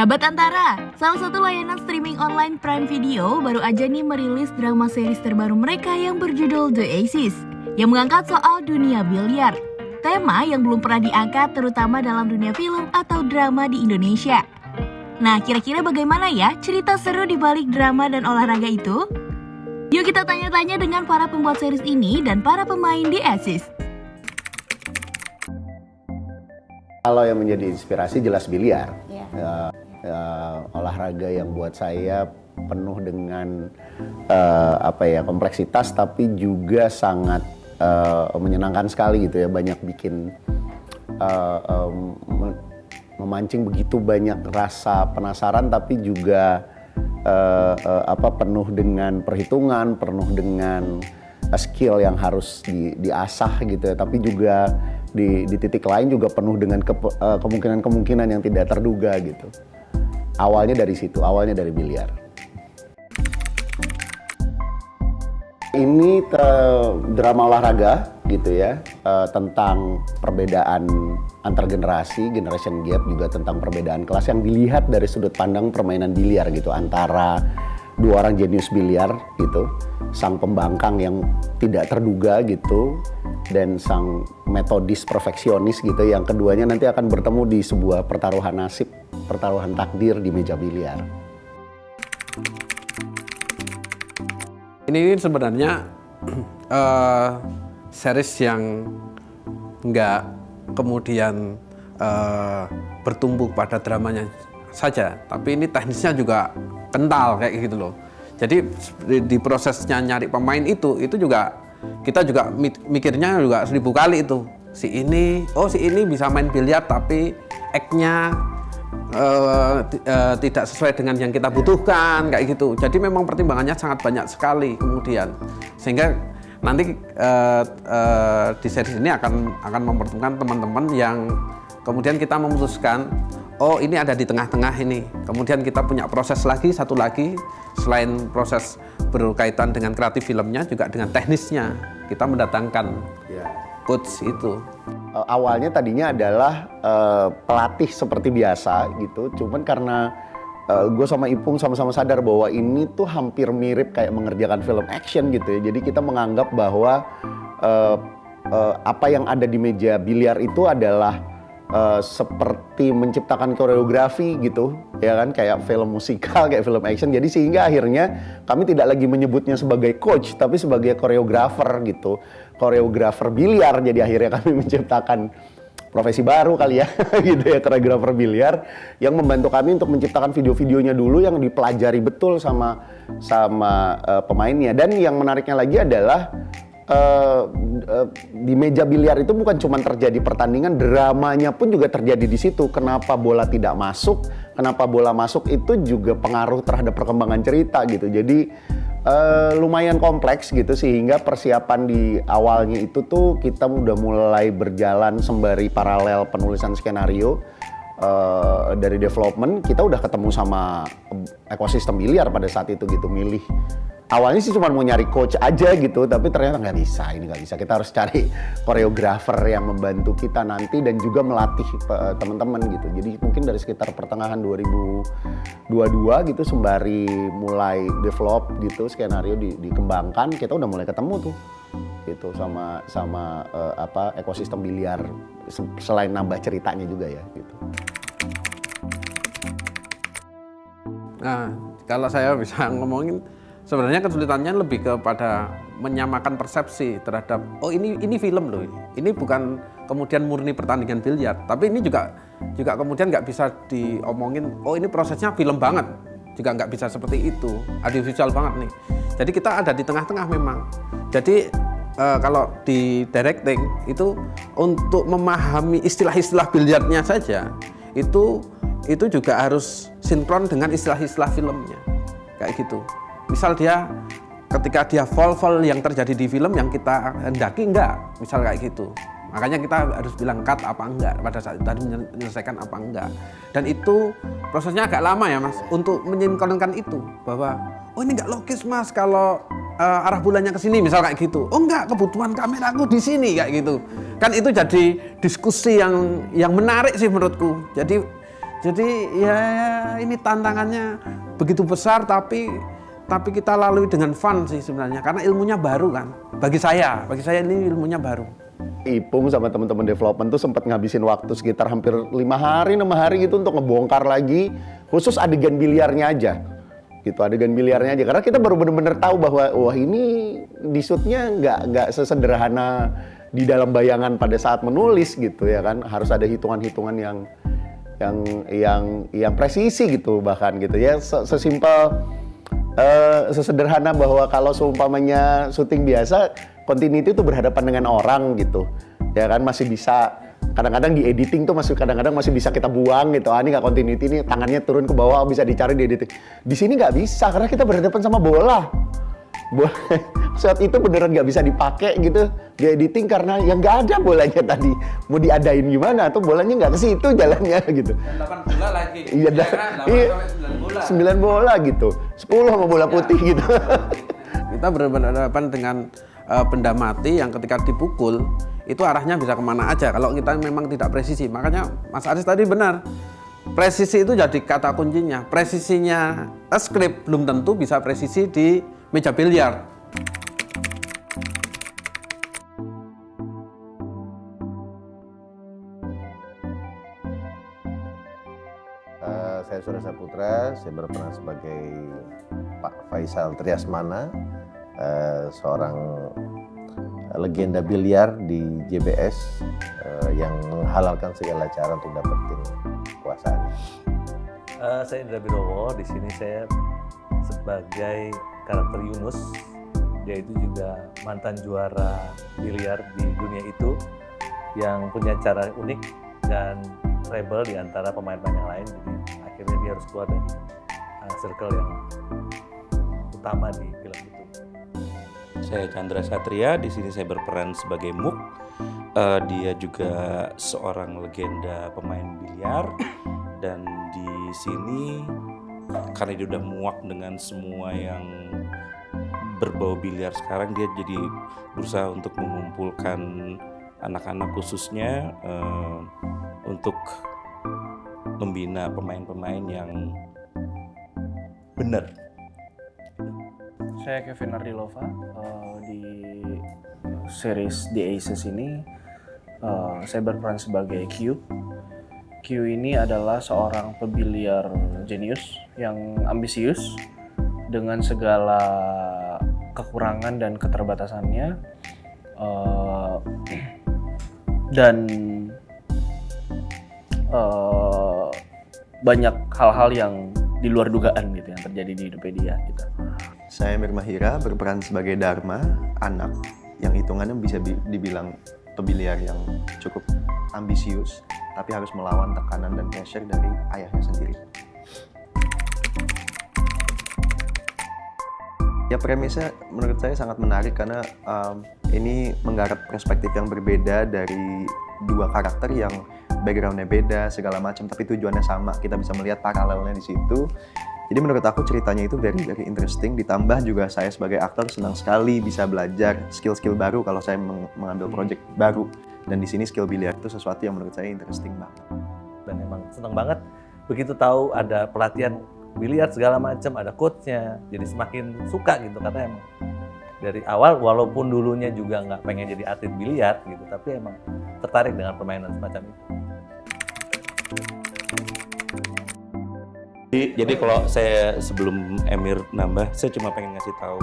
Sahabat Antara, salah satu layanan streaming online Prime Video baru aja nih merilis drama series terbaru mereka yang berjudul The Aces, yang mengangkat soal dunia biliar. Tema yang belum pernah diangkat terutama dalam dunia film atau drama di Indonesia. Nah, kira-kira bagaimana ya cerita seru di balik drama dan olahraga itu? Yuk kita tanya-tanya dengan para pembuat series ini dan para pemain di Aces. Kalau yang menjadi inspirasi jelas biliar. Olahraga yang buat saya penuh dengan kompleksitas tapi juga sangat menyenangkan sekali gitu ya, banyak bikin memancing begitu banyak rasa penasaran tapi juga penuh dengan perhitungan, penuh dengan skill yang harus diasah gitu ya, tapi juga di titik lain juga penuh dengan kemungkinan-kemungkinan yang tidak terduga gitu. Awalnya dari situ, awalnya dari biliar. Ini drama olahraga gitu ya, tentang perbedaan antar generasi, generation gap, juga tentang perbedaan kelas yang dilihat dari sudut pandang permainan biliar gitu, antara dua orang jenius biliar gitu, sang pembangkang yang tidak terduga gitu, dan sang metodis perfeksionis gitu, yang keduanya nanti akan bertemu di sebuah pertaruhan nasib, pertaruhan takdir di meja biliar. Ini sebenarnya series yang nggak kemudian bertumbuh pada dramanya saja, tapi ini teknisnya juga kental kayak gitu loh. Jadi di prosesnya nyari pemain itu juga kita juga mikirnya juga 1000 kali itu. Si ini bisa main biliar tapi act-nya tidak sesuai dengan yang kita butuhkan kayak gitu. Jadi memang pertimbangannya sangat banyak sekali kemudian, sehingga nanti di series ini akan mempertemukan teman-teman yang kemudian kita memutuskan, oh ini ada di tengah-tengah ini. Kemudian kita punya proses lagi, satu lagi, selain proses berkaitan dengan kreatif filmnya, juga dengan teknisnya. Kita mendatangkan coach itu. Awalnya tadinya adalah pelatih seperti biasa gitu, cuman karena gue sama Ipung sama-sama sadar bahwa ini tuh hampir mirip kayak mengerjakan film action gitu ya. Jadi kita menganggap bahwa apa yang ada di meja biliar itu adalah seperti menciptakan koreografi gitu ya kan, kayak film musikal, kayak film action. Jadi sehingga akhirnya kami tidak lagi menyebutnya sebagai coach tapi sebagai koreografer gitu, koreografer biliar. Jadi akhirnya kami menciptakan profesi baru kali ya gitu ya, koreografer biliar, yang membantu kami untuk menciptakan video-videonya dulu yang dipelajari betul sama pemainnya. Dan yang menariknya lagi adalah di meja biliar itu bukan cuma terjadi pertandingan, dramanya pun juga terjadi di situ. Kenapa bola tidak masuk, kenapa bola masuk, itu juga pengaruh terhadap perkembangan cerita gitu. Jadi lumayan kompleks gitu, sehingga persiapan di awalnya itu tuh kita udah mulai berjalan sembari paralel penulisan skenario. Dari development kita udah ketemu sama ekosistem biliar pada saat itu gitu, milih. Awalnya sih cuma mau nyari coach aja gitu, tapi ternyata nggak bisa. Kita harus cari koreografer yang membantu kita nanti dan juga melatih teman-teman gitu. Jadi mungkin dari sekitar pertengahan 2022 gitu, sembari mulai develop gitu, skenario dikembangkan, kita udah mulai ketemu tuh gitu sama ekosistem biliar, selain nambah ceritanya juga ya gitu. Nah, kalau saya bisa ngomongin, sebenarnya kesulitannya lebih kepada menyamakan persepsi terhadap, oh ini film loh, ini bukan kemudian murni pertandingan biliar, tapi ini juga kemudian nggak bisa diomongin, oh ini prosesnya film banget, juga nggak bisa seperti itu, audiovisual banget nih. Jadi kita ada di tengah-tengah memang. Jadi kalau di directing itu untuk memahami istilah-istilah biliarnya saja itu juga harus sinkron dengan istilah-istilah filmnya kayak gitu. Misal ketika dia fall yang terjadi di film yang kita hendaki enggak, misal kayak gitu. Makanya kita harus bilang cut apa enggak pada saat tadi menyelesaikan apa enggak. Dan itu prosesnya agak lama ya Mas untuk menyinkronkan itu, bahwa oh ini enggak logis Mas kalau arah bulannya ke sini misal kayak gitu. Oh enggak, kebutuhan kameraku di sini kayak gitu. Kan itu jadi diskusi yang menarik sih menurutku. Jadi ya ini tantangannya begitu besar tapi kita lalui dengan fun sih sebenarnya karena ilmunya baru kan. Bagi saya ini ilmunya baru. Ipung sama teman-teman development tuh sempat ngabisin waktu sekitar hampir 5 hari, 6 hari gitu untuk ngebongkar lagi khusus adegan biliarnya aja. Gitu, adegan biliarnya aja karena kita baru benar-benar tahu bahwa wah ini di shootnya nggak sesederhana di dalam bayangan pada saat menulis gitu ya kan, harus ada hitungan-hitungan yang presisi gitu bahkan gitu ya, sesimpel sesederhana bahwa kalau seumpamanya syuting biasa continuity itu berhadapan dengan orang gitu ya kan, masih bisa kadang-kadang di editing tuh kadang-kadang masih bisa kita buang gitu, ini nggak continuity, ini tangannya turun ke bawah bisa dicari di editing. Di sini nggak bisa karena kita berhadapan sama bola. Saat itu beneran nggak bisa dipakai gitu di editing karena yang nggak ada bolanya tadi, mau diadain gimana atau bolanya nggak ke situ jalannya gitu. 8 bola lagi. Iya, 8 bola. 9 bola gitu, 10 sama bola putih gitu. Kita berhadapan dengan benda mati yang ketika dipukul itu arahnya bisa kemana aja kalau kita memang tidak presisi. Makanya Mas Aris tadi benar, presisi itu jadi kata kuncinya. Presisinya skrip belum tentu bisa presisi di meja biliar. Saya Surya Saputra, saya berperan sebagai Pak Faisal Triasmana, seorang legenda biliar di JBS yang menghalalkan segala cara untuk dapetin kekuasaan. Saya Indra Birowo, di sini saya sebagai karakter Yunus, dia itu juga mantan juara biliar di dunia itu yang punya cara unik dan rebel di antara pemain-pemain yang lain. Jadi akhirnya dia harus keluar dari circle yang utama di film itu. Saya Chandra Satria, di sini saya berperan sebagai Muk. Dia juga seorang legenda pemain biliar dan di sini karena dia udah muak dengan semua yang berbau biliar sekarang, dia jadi berusaha untuk mengumpulkan anak-anak khususnya untuk membina pemain-pemain yang benar. Saya Kevin Ardilova, di series The Aces ini saya berperan sebagai Q. Q ini adalah seorang pebiliar jenius yang ambisius dengan segala kekurangan dan keterbatasannya, dan banyak hal-hal yang di luar dugaan gitu yang terjadi di hidupnya dia gitu. Saya Mir Mahira berperan sebagai Dharma, anak yang hitungannya bisa dibilang pebiliar yang cukup ambisius, tapi harus melawan tekanan dan pressure dari ayahnya sendiri. Ya premisnya menurut saya sangat menarik karena ini menggarap perspektif yang berbeda dari dua karakter yang backgroundnya beda segala macam, tapi tujuannya sama. Kita bisa melihat paralelnya di situ. Jadi menurut aku ceritanya itu very interesting. Ditambah juga saya sebagai aktor senang sekali bisa belajar skill-skill baru kalau saya mengambil project baru. Dan di sini skill biliar itu sesuatu yang menurut saya interesting banget. Dan emang senang banget begitu tahu ada pelatihan biliar segala macam, ada coachnya, jadi semakin suka gitu karena emang dari awal walaupun dulunya juga nggak pengen jadi atlet biliar gitu, tapi emang tertarik dengan permainan semacam itu. Jadi kalau saya sebelum Emir nambah, saya cuma pengen ngasih tahu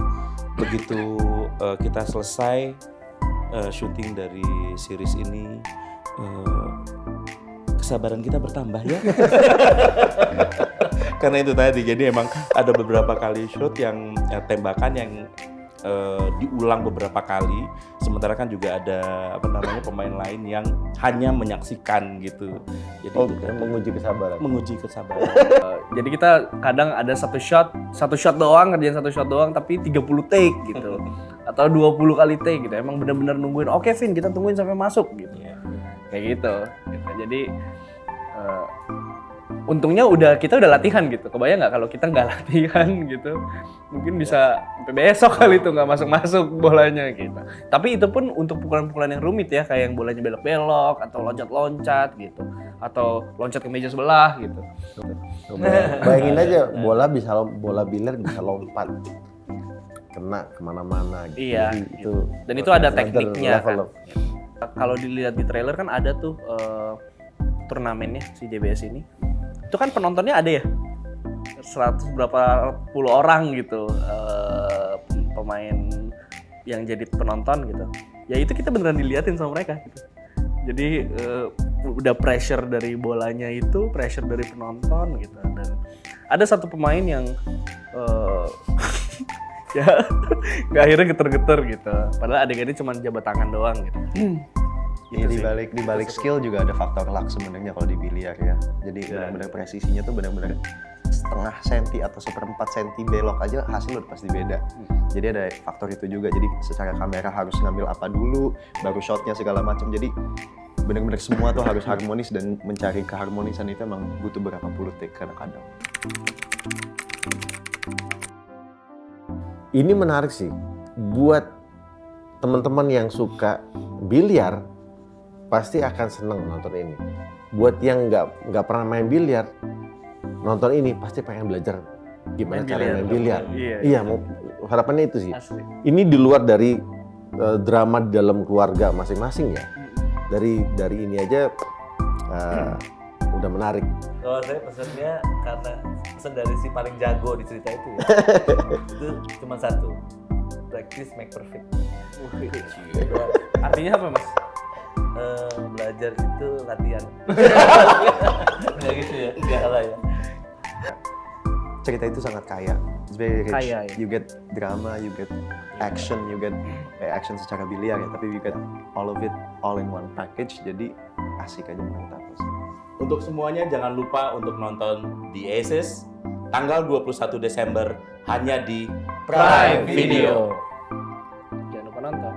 begitu kita selesai syuting dari series ini, kesabaran kita bertambah ya. Karena itu tadi, jadi emang ada beberapa kali shoot yang tembakan yang diulang beberapa kali, sementara kan juga ada pemain lain yang hanya menyaksikan gitu. Jadi menguji kesabaran. Menguji kesabaran. Jadi kita kadang ada satu shot doang, ngerjain satu shot doang tapi 30 take gitu. Atau 20 kali take gitu. Emang benar-benar nungguin, oke Vin, kita tungguin sampai masuk gitu. Kayak gitu. Jadi untungnya kita udah latihan gitu. Kebayang nggak kalau kita nggak latihan gitu, mungkin bisa sampai besok kali itu nggak masuk bolanya gitu. Tapi itu pun untuk pukulan-pukulan yang rumit ya, kayak yang bolanya belok-belok atau loncat-loncat gitu, atau loncat ke meja sebelah gitu. Bayangin aja bola biliar bisa lompat kena kemana-mana gitu. Iya. Jadi Gitu. Dan itu ada tekniknya kan. Kalau dilihat di trailer kan ada tuh turnamennya si JBS ini. Itu kan penontonnya ada ya 100 berapa puluh orang gitu, pemain yang jadi penonton gitu. Ya itu kita beneran diliatin sama mereka gitu. Jadi udah pressure dari bolanya itu, pressure dari penonton gitu. Dan ada satu pemain yang ya nggak akhirnya geter-geter gitu. Padahal adegannya cuma jabat tangan doang gitu. Iya, di balik skill juga ada faktor luck sebenarnya kalau di biliar ya. Jadi benar-benar presisinya tuh benar-benar setengah senti atau seperempat senti belok aja hasil udah pasti beda. Jadi ada faktor itu juga. Jadi secara kamera harus ngambil apa dulu, baru shotnya segala macam. Jadi benar-benar semua tuh harus harmonis, dan mencari keharmonisan itu emang butuh berapa puluh take kadang-kadang. Ini menarik sih buat teman-teman yang suka biliar, pasti akan seneng nonton ini. Buat yang nggak pernah main biliar, nonton ini pasti pengen belajar gimana cara main biliar. Iya, harapannya itu sih. Asli. Ini di luar dari drama di dalam keluarga masing-masing ya. Dari ini aja udah menarik. Kalau saya pesannya karena pesan dari si paling jago di cerita itu ya, itu cuma satu, practice make perfect. Artinya apa mas? Belajar itu latihan. Nggak gitu ya, nggak salah ya. Cerita itu sangat kaya. It's very rich. Kaya, ya. You get drama, you get action, you get action secara biliar ya, tapi you get all of it all in one package. Jadi asik aja menurut aku sih. Untuk semuanya jangan lupa untuk nonton The Aces tanggal 21 Desember hanya di Prime Video. Jangan lupa nonton.